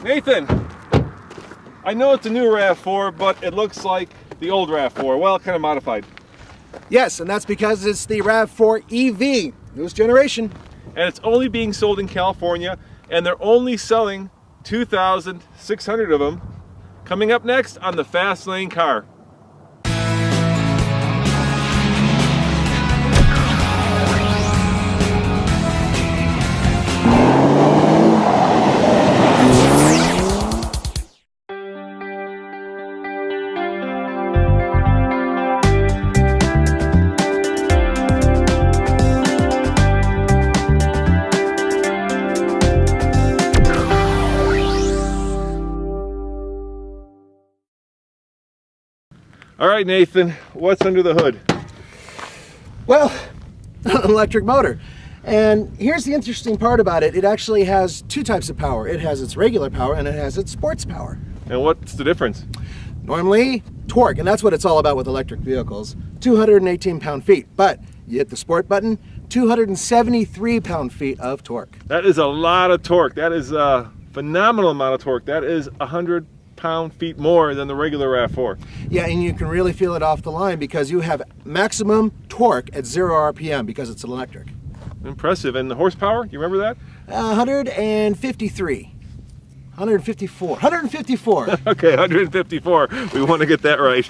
Nathan, I know it's a new RAV4, but it looks like the old RAV4. Well, kind of modified. Yes, and that's because it's the RAV4 EV, newest generation. And it's only being sold in California, and they're only selling 2,600 of them. Coming up next on the Fast Lane Car. All right, Nathan, what's under the hood? Well, an electric motor. And here's the interesting part about it. It actually has two types of power. It has its regular power and it has its sports power. And what's the difference? Normally, torque, and that's what it's all about with electric vehicles, 218 pound-feet. But you hit the sport button, 273 pound-feet of torque. That is a lot of torque. That is a phenomenal amount of torque. That is 100 pound-feet more than the regular RAV4. Yeah, and you can really feel it off the line because you have maximum torque at 0 RPM because it's electric. Impressive. And the horsepower, you remember that? 153. 154. 154. Okay, 154. We want to get that right.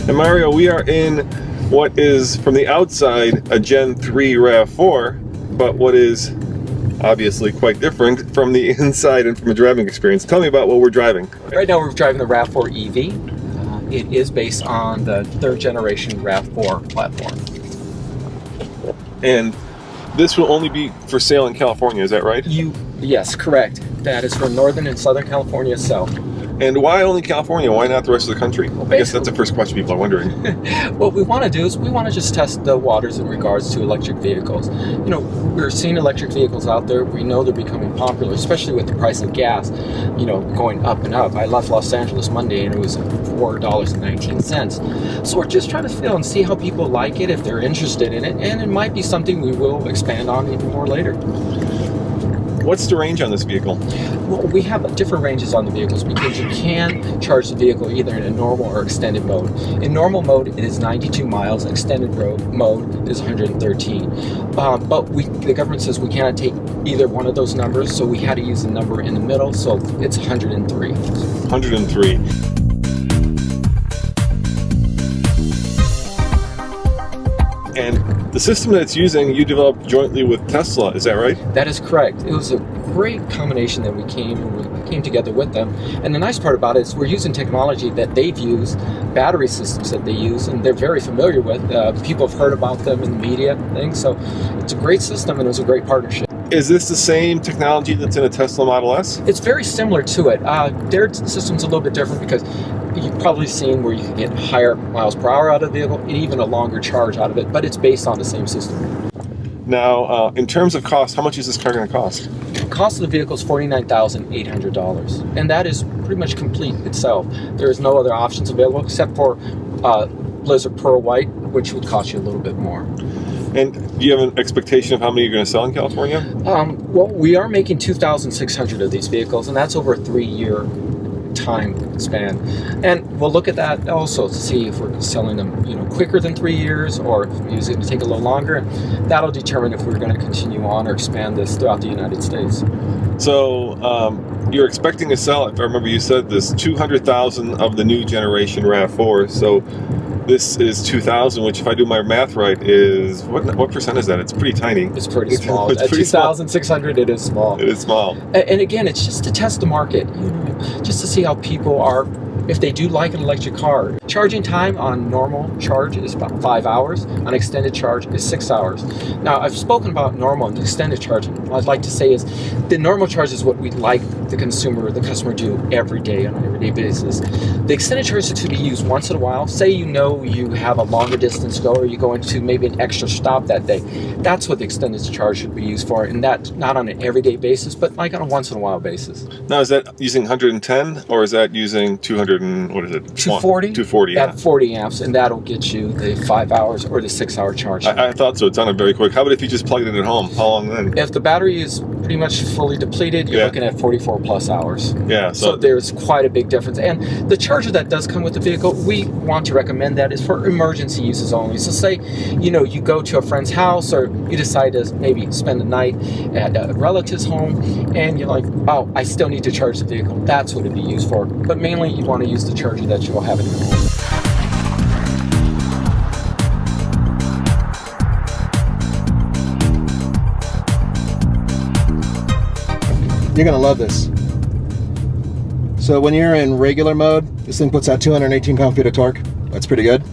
And Mario, we are in what is, from the outside, a Gen 3 RAV4, but what is obviously quite different from the inside and from a driving experience. Tell me about what we're driving. Right now we're driving the RAV4 EV. It is based on the third generation RAV4 platform. And this will only be for sale in California, is that right? Yes, correct. That is for Northern and Southern California itself. And why only California? Why not the rest of the country? Well, I guess that's the first question people are wondering. What we want to do is we want to just test the waters in regards to electric vehicles. You know, we're seeing electric vehicles out there. We know they're becoming popular, especially with the price of gas, you know, going up and up. I left Los Angeles Monday and it was $4.19. So we're just trying to feel and see how people like it, if they're interested in it, and it might be something we will expand on even more later. What's the range on this vehicle? Well, we have different ranges on the vehicles because you can charge the vehicle either in a normal or extended mode. In normal mode, it is 92 miles. Extended mode is 113. But the government says we cannot take either one of those numbers, so we had to use a number in the middle, so it's 103. 103. And the system that it's using, you developed jointly with Tesla, is that right? That is correct. It was a great combination that we came together with them. And the nice part about it is we're using technology that they've used, battery systems that they use, and they're very familiar with. People have heard about them in the media and things, so it's a great system and it was a great partnership. Is this the same technology that's in a Tesla Model S? It's very similar to it. Their system's a little bit different because you've probably seen where you can get higher miles per hour out of the vehicle and even a longer charge out of it, but it's based on the same system. Now, in terms of cost, how much is this car going to cost? The cost of the vehicle is $49,800, and that is pretty much complete itself. There is no other options available except for Blizzard Pearl White, which would cost you a little bit more. And do you have an expectation of how many you're going to sell in California? Well, we are making 2,600 of these vehicles, and that's over a 3-year time span. And we'll look at that also to see if we're selling them, you know, quicker than 3 years, or if it's going to take a little longer. And that'll determine if we're going to continue on or expand this throughout the United States. So you're expecting to sell, if I remember you said this, 200,000 of the new generation RAV4. So this is 2,000, which if I do my math right is, what percent is that? It's pretty tiny. It's pretty small. It's At pretty 2,600, it is small. It is small. And again, it's just to test the market, you know, just to see how people are, if they do like an electric car. Charging time on normal charge is about 5 hours. On extended charge is 6 hours. Now, I've spoken about normal and extended charging. What I'd like to say is the normal charge is what we'd like the customer do every day on an everyday basis. The extended charge is to be used once in a while. Say you know know you have a longer distance to go, or you go into maybe an extra stop that day. That's what the extended charge should be used for, and that's not on an everyday basis, but like on a once in a while basis. Now, is that using 110 or is that using 200 and what is it? 240? 240, yeah. At 40 amps, and that'll get you the 5 hours or the 6 hour charge. I thought so. It's on it very quick. How about if you just plugged it in at home? How long then? If the battery is pretty much fully depleted, you're looking at 44 plus hours. Yeah. So there's quite a big difference. And the charger that does come with the vehicle, we want to recommend that is for emergency uses only. So say, you know, you go to a friend's house or you decide to maybe spend the night at a relative's home and you're like, oh, I still need to charge the vehicle. That's what it'd be used for. But mainly you want to use the charger that you will have in your home. You're gonna love this. So when you're in regular mode, this thing puts out 218 pound-feet of torque. That's pretty good.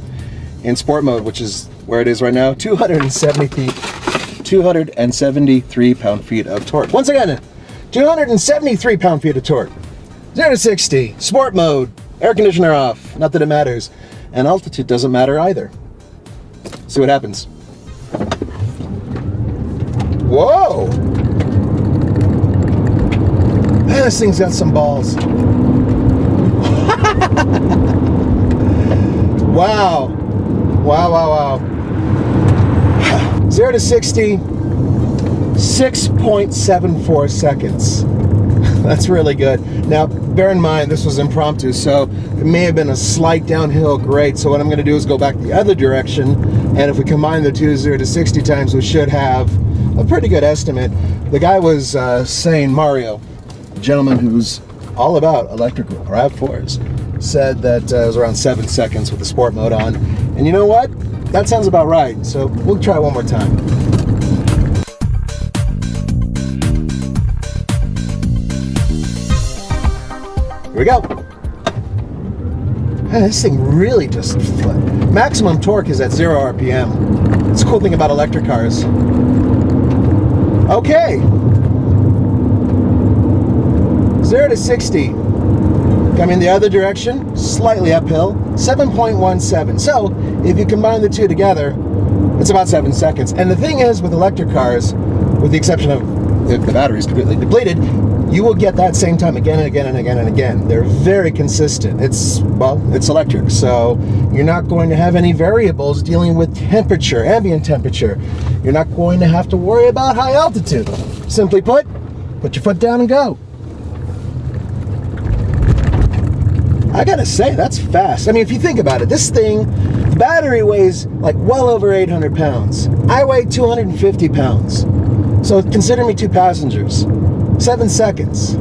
In sport mode, which is where it is right now, 273 pound-feet of torque. Once again, 273 pound-feet of torque. 0 to 60, sport mode, air conditioner off, not that it matters. And altitude doesn't matter either. See what happens. Whoa! Man, this thing's got some balls. Wow. Wow, wow, wow. 0 to 60, 6.74 seconds. That's really good. Now, bear in mind, this was impromptu, so it may have been a slight downhill grade. So what I'm going to do is go back the other direction, and if we combine the two 0 to 60 times, we should have a pretty good estimate. The guy was saying, Mario, a gentleman who's all about electrical RAV4s, said that it was around 7 seconds with the sport mode on. And you know what? That sounds about right. So we'll try one more time. Here we go. Man, this thing really just flipped. Maximum torque is at 0 RPM. That's the cool thing about electric cars. Okay. 0 to 60. Coming the other direction, slightly uphill, 7.17. So if you combine the two together, it's about 7 seconds. And the thing is, with electric cars, with the exception of if the battery is completely depleted, you will get that same time again and again and again and again. They're very consistent. It's electric, so you're not going to have any variables dealing with temperature, ambient temperature. You're not going to have to worry about high altitude. Simply put your foot down and go. I gotta say, that's fast. I mean, if you think about it, this thing, the battery weighs like well over 800 pounds. I weigh 250 pounds. So consider me 2 passengers. 7 seconds.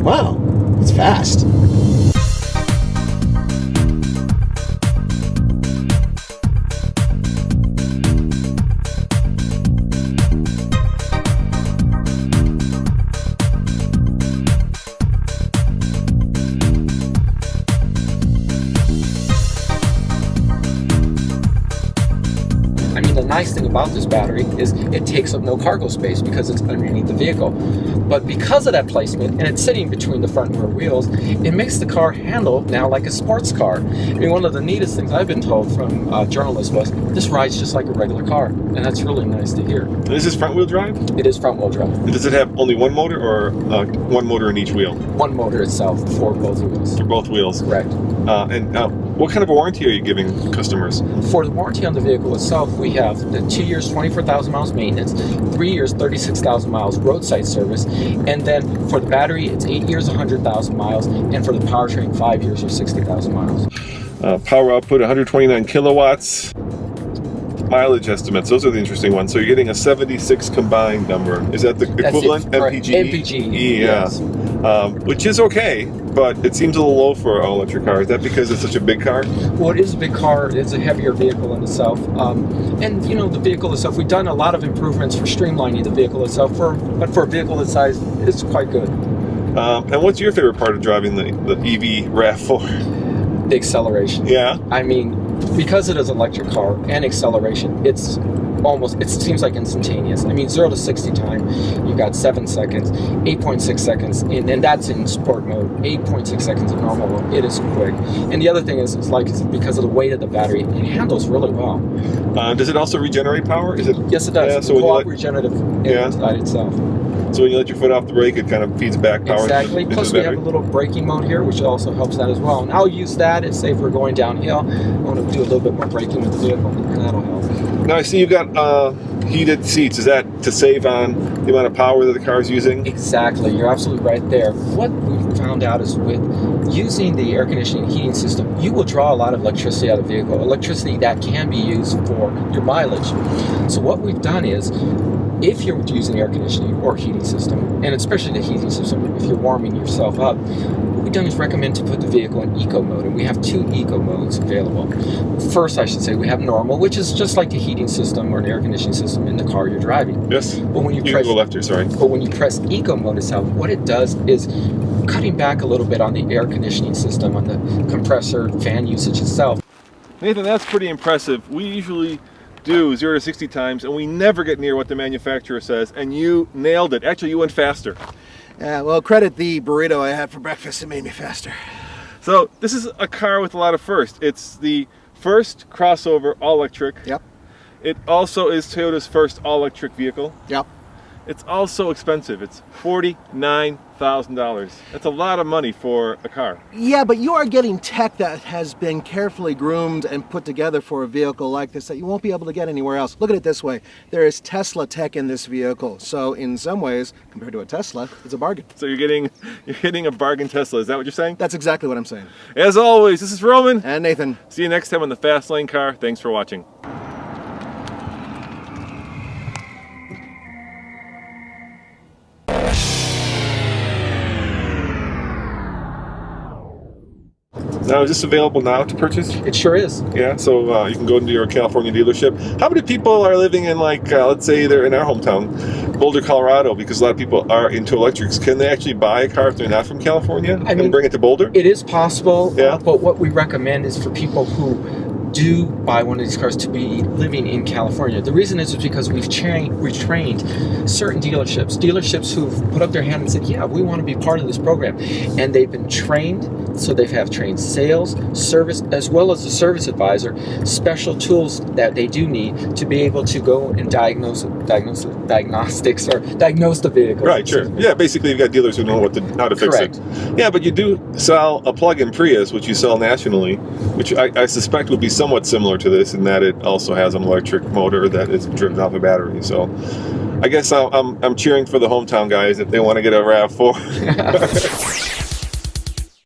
Wow, it's fast. The nice thing about this battery is it takes up no cargo space because it's underneath the vehicle. But because of that placement, and it's sitting between the front and rear wheels, it makes the car handle now like a sports car. I mean, one of the neatest things I've been told from journalists was, this rides just like a regular car. And that's really nice to hear. Is this front wheel drive? It is front wheel drive. And does it have only one motor or one motor in each wheel? One motor itself for both wheels. For both wheels. Correct. What kind of a warranty are you giving customers? For the warranty on the vehicle itself, we have the 2 years, 24,000 miles maintenance, 3 years, 36,000 miles roadside service, and then for the battery, it's 8 years, 100,000 miles, and for the powertrain, 5 years or 60,000 miles. Power output, 129 kilowatts. Mileage estimates, those are the interesting ones. So you're getting a 76 combined number. Is that the equivalent? MPG? MPG, yeah. yes. Which is okay, but it seems a little low for an electric car. Is that because it's such a big car? Well, it is a big car. It's a heavier vehicle in itself. And, you know, the vehicle itself, we've done a lot of improvements for streamlining the vehicle itself, but for a vehicle this size, it's quite good. And what's your favorite part of driving the EV RAV4? The acceleration. Yeah. I mean, because it is an electric car and acceleration, it's almost, it seems like instantaneous. I mean, 0 to 60 time, you got 7 seconds, 8.6 seconds, and that's in sport mode, 8.6 seconds in normal mode. It is quick. And the other thing is because of the weight of the battery, it handles really well. Does it also regenerate power? Is it? Yes, it does. Yeah, It's so when you co-op regenerative inside itself. So when you let your foot off the brake, it kind of feeds back power. Exactly. into Plus the we have battery. a little braking mode here, which also helps that as well. And I'll use that if, say, if we're going downhill, I want to do a little bit more braking with the vehicle, and that'll help. Now I see you've got heated seats. Is that to save on the amount of power that the car is using? Exactly. You're absolutely right there. What we found out is with using the air conditioning and heating system, you will draw a lot of electricity out of the vehicle, electricity that can be used for your mileage. So what we've done is, if you're using air conditioning or heating system, and especially the heating system, if you're warming yourself up, what we've done is recommend to put the vehicle in eco mode, and we have 2 eco modes available. First, I should say, we have normal, which is just like the heating system or an air conditioning system in the car you're driving. Yes. But when you can press, go left here, sorry. But when you press eco mode itself, what it does is cutting back a little bit on the air conditioning system, on the compressor, fan usage itself. Nathan, that's pretty impressive. We usually do 0 to 60 times, and we never get near what the manufacturer says, and you nailed it. Actually, you went faster. Yeah, well, credit the burrito I had for breakfast. It made me faster. So this is a car with a lot of firsts. It's the first crossover all-electric. Yep. It also is Toyota's first all-electric vehicle. Yep. It's also expensive. It's $49,000. That's a lot of money for a car. Yeah, but you are getting tech that has been carefully groomed and put together for a vehicle like this that you won't be able to get anywhere else. Look at it this way. There is Tesla tech in this vehicle. So in some ways, compared to a Tesla, it's a bargain. So you're getting a bargain Tesla. Is that what you're saying? That's exactly what I'm saying. As always, this is Roman. And Nathan. See you next time on the Fast Lane Car. Thanks for watching. Now, is this available now to purchase? It sure is. Yeah, so you can go into your California dealership. How many people are living in, like, let's say they're in our hometown, Boulder, Colorado, because a lot of people are into electrics. Can they actually buy a car if they're not from California and bring it to Boulder? It is possible, Yeah. But what we recommend is for people who do buy one of these cars to be living in California. The reason is because we've trained certain dealerships who've put up their hand and said, yeah, we want to be part of this program. And they've been trained, so they have trained sales, service, as well as a service advisor, special tools that they do need to be able to go and diagnose the vehicle. Right, sure. Yeah, basically you've got dealers who know how to fix Correct. it. Yeah, but you do sell a plug-in Prius, which you sell nationally, which I suspect would be somewhat similar to this in that it also has an electric motor that is driven off a battery. So I guess I'm cheering for the hometown guys if they want to get a RAV4.